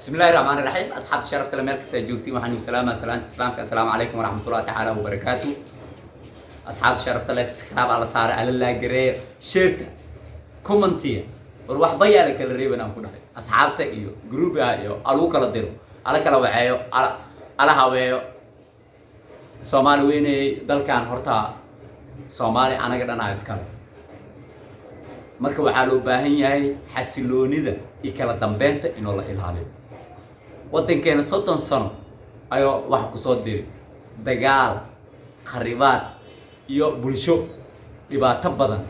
بسم الله الرحمن الرحيم. أصحاب الشرف تلميذ كستجوبتي وحني سلامة السلام السلام عليكم ورحمة الله تعالى وبركاته. أصحاب الشرف تلميذ سكراب على صار على الله جري شرطة كومنتية وروح بيا لك الريبنا كلها أصحاب تأيو جروب أيو ألوك على ديرو على كلا وعيو على هوايو سومالي ويني دل كان هرتا سومالي أنا قد أنا أسكال marka waxa loo baahan yahay xasiloonida iyo kala dambeynta in la ilaaliyo wadankeena 30 sano ayo wax ku soo diray dagaal qaribaad iyo bulsho dhibaato badan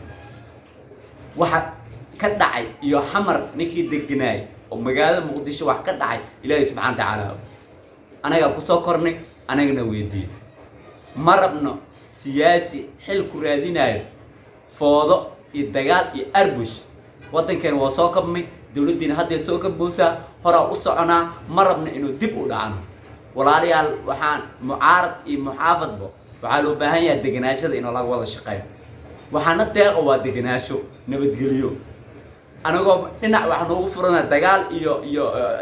waxa ka dhacay iyo xamar ninkii deganay oo magaalada muqdisho wax ka dhacay ilaahay subhanahu wa ta'ala anaga ku soo kornay anagana weydii marabno siyaasi xil ku raadinayo foodo الدجال يأربش وطن كان وساق مي دولتين هذا ساق موسى هراء أسعنا مربنا إنه دب عنه ولا ريال وحان معارض محافظ به وعلو بهاي الدجناشة إنه الله والله شقيا وحنا تاقوا الدجناشة نبتقليو أنا قام إن وحنا وفرنا الدجال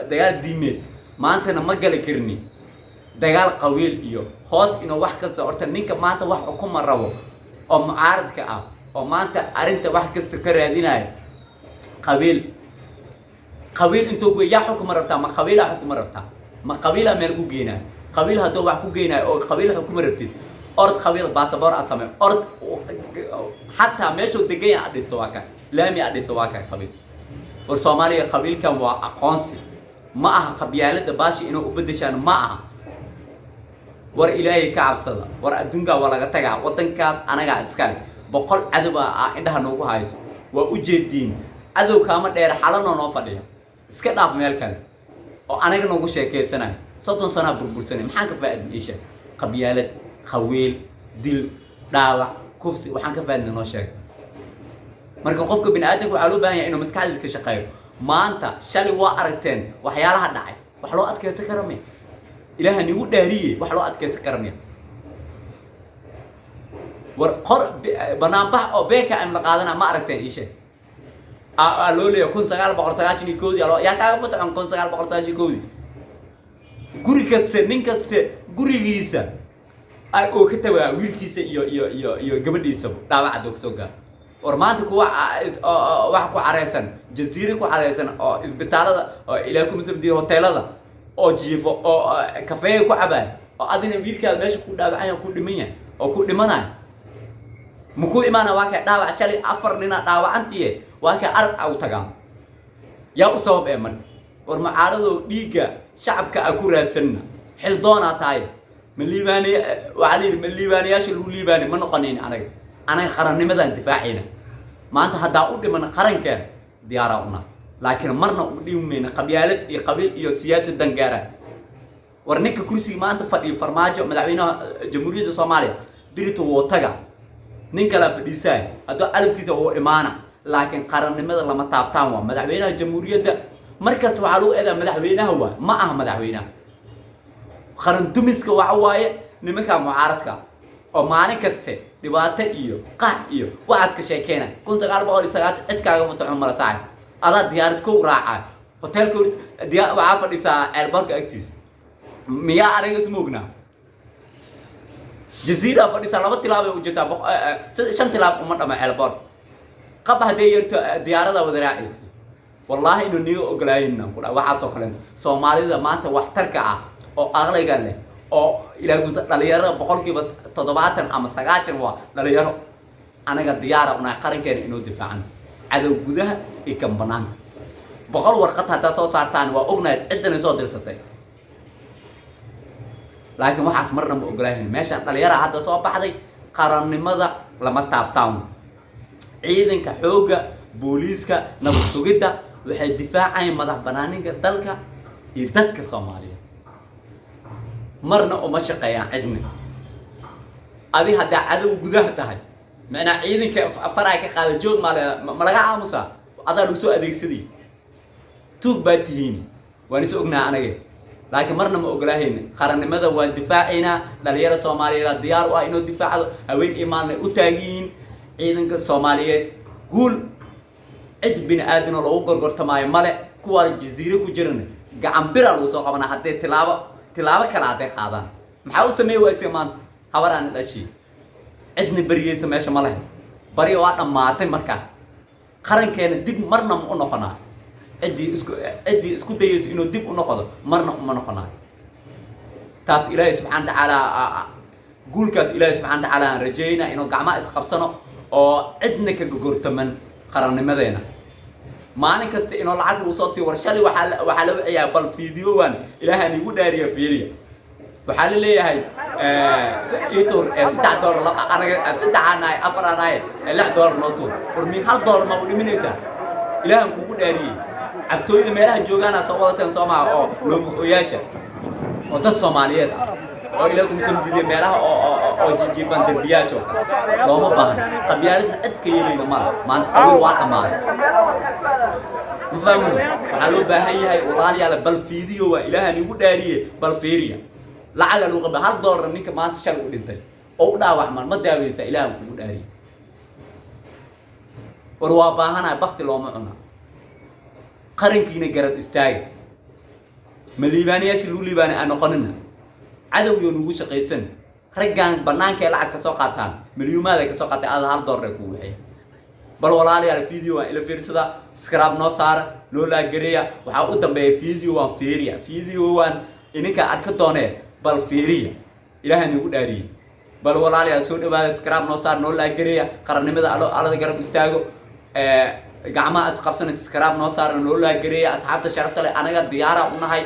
دجال ديمت ما أنت نمجل كرني دجال قويل خاص إنه واحد كسر أرتنين كمان أنت واحد حكومة ربو أو معارض كأب oo maanta arinta wax kasta ka raadinayo qabiil intuu ku yaa xukumo rabtaa ma qabiila xukumo rabtaa ma qabiila meel ku geenay qabiil hadoo wax ku geenay oo qabiil xukumo rabtid ord qabiil baasaboor asame ord hatta meesho degan adhisto waa ka laami adhisto waa ka qabiil war Soomaaliya qabiilkan waa aqoonsi ma aha qabyaalada baashi inuu u bedeshaan ma aha war ilaahay ka cabsada war adduunka waa laga tagaa wadankaas anaga iskale بقول عذبة عندها نوجه هايس وأوجدين عذب كامل دير حالنا نوفديه سكت أف مالكنا وأنا كنوجه شيء كيسنا 60 سنة بربرسنة محنك فائد إيش قبيلة خويل دل دعوة كوفس وحنك فائد نوشة مركب خوفك بين آدم وعلو بها إنه مسكال كشقير ما أنت شالي وقرتين وحيالها داعي وحلوات كيس كرمي إلها نيود دارية وحلوات كيس كرمي ورقر بنامبح أو بيك أم لقادنا ما أردتين إيش قالوا لي كون سجال بقول سجاشي كودي يا كيف فتح كون سجال بقول سجاشي كودي قري كسر نين كسر قري جيسا أو كتبوا ويل كيسة يو قبل يسوع تابع دكتور ورمانت كوا واحد كوا عريسان جزيرة كوا عريسان أو إسبتالة أو إلهكم سبدي هوتيل هذا أو جيف أو كافيه كوا عبان أو أذن ويل كذا ماشي كل دابعين كل مية أو كل مناي مكو إيمانا واقع داوع شالي أفرننا داوع أنتيه واقع أرض أو تجام يا أصاب إيمان ورمعارضو بيجا شعب كأكورة سنة حلدونا تاي من ليباني وعلي من ليباني ياشلو ليباني من قنين أنا قرن ماذا انتفاعنا ما أنت هدا أودي من قرن كان ديارنا لكن مرنا أودي من قبيلة قبيل سياسة دنجارة ورنك كرسي ما أنت فدي فرماجة مدعوينا جمهورية الصومالية بريتو وتجا نينكلا في ديساين هذا ألف كيسة هو إيمانا لكن قرن ماذا لما تابتان مدعوينا الجمهورية ده مركز تعالوا إذا مدعوينا هو ما مدعوينا قرن دمسك وعواية نمكا معارضك أو ماني كسر دباتة قاع وعسك شيكينا كون سقال بقولي سقات إتكا فتح عمر ساعة هذا ديارتكو راعة هوتيلكو ديار وعافر إسا البرك أكتيس مياه أرينغ سموغنا جزيرة فدي سلامة تلاب وجدها شن تلاب أمم مع البر قبل هدي ديارة وذراعيس والله إنه نيو أقلايننا كنا وحاسو خلنا سومالي إذا ما أنت وحتركع أو أغلى قال أو إلى جزء لليارة بقول كي بس تضباطا أما سجاشن وا لليارة أنا قد ديارة ونا قارن كان إنه دفاعنا على وجودها يكمل بنان بقول ورقتها تسوى صارتان وأغنى إدنا صوت درستين لكن waxaas marna ma ogolaahin meesha dhalinyarada hadda soo baxday qarannimada lama taabtaan ciidanka xooga booliiska nabad sugidda waxay difaacayaan madax banaaninka dalka iyo dadka Soomaaliyeed marna uma shaqeeyaan cidna adi hadda cadow gudaha tahay macna ciidanka faray ka qaada joog ma laga aamusa adaa lagu soo adeegsaday tuug baatihiin waan is ognaa anaga لكن مرنا ما أقولهن قرن ماذا والدفاعنا لليرة الصومالية الديار وإنه دفاع هوين إيمان أتاجين عيدن الصومالية قول عد بين آدم الله قرقر تماي ملأ كوار الجزيرة كجرنا gacan bira lagu soo qabanaa haddee tilaabo kale hadday qaadaan maxaa u sameey waysay maanta habaraan dhashii cidna bariyeysa meesha ma lahayn bari waa dhammaatay markaa qarankeena dib marna ma u noqonaa ciddii isku dayeysa inuu dib u noqdo marna uma noqonaa taas ilaahay subxaana watacaala guulkaas ilaahay subxaana watacaala aan rajaynaa inuu gacmaha isqabsano oo cidna ka gogortaman qarannimadeena maalin kasta inuu lacag lagu soo sii war shalay waxaa la wiciyaa bal fiidiyowan ilaahaan igu dhaariya fiiriya waxaa la leeyahay itur $3 anaga $4 $4 $6 loo tuur war mi $1 ma u dhiminaysaa ilaahan kugu dhaariyey cabtooyda meelaha joogaana soo wadateen Soomaa oo looyaasha oo dad Soomaaliyeed oo ilaakum samdiye meelaha oo jijiifan darbiyaasho looma baahan qabyaaladna cid ka yeelayna maanta qabiil waa dhamaaday ma fahmino waxaa loo baahan yahay walaalayaal bal fiidiyo waa ilaahan igu dhaariyey bal fiiriya lacag lagu qaba $1 ninka maanta shal u dhintay oo u dhaawacman ma daaweysa ilaahan kugu dhaariyey war waa baahanaa bakti looma cuna qarankiina garab istaaga ma liibaaniyaasha lagu liibaanay aan noqonina cadowyo nugu shaqaysan raggan banaanka lacag ka soo qaataan milyuumaad ka soo qaatay $1 ku wixii bal walaalayaal video waan ila fiirsada subscribe noo saar noo la gareeya waxa u dambeeyay video waan ininka arka doonee bal fiiriya ilaahay nagu dhaariyay bal walaalayaal soo dhawaada subscribe noo saar noo la gareeya qarannimada alada garab istaago gacmaha isqabsan subscribe noo saar noo la gareeya asxaabta sharafta leh anaga diyaara u nahay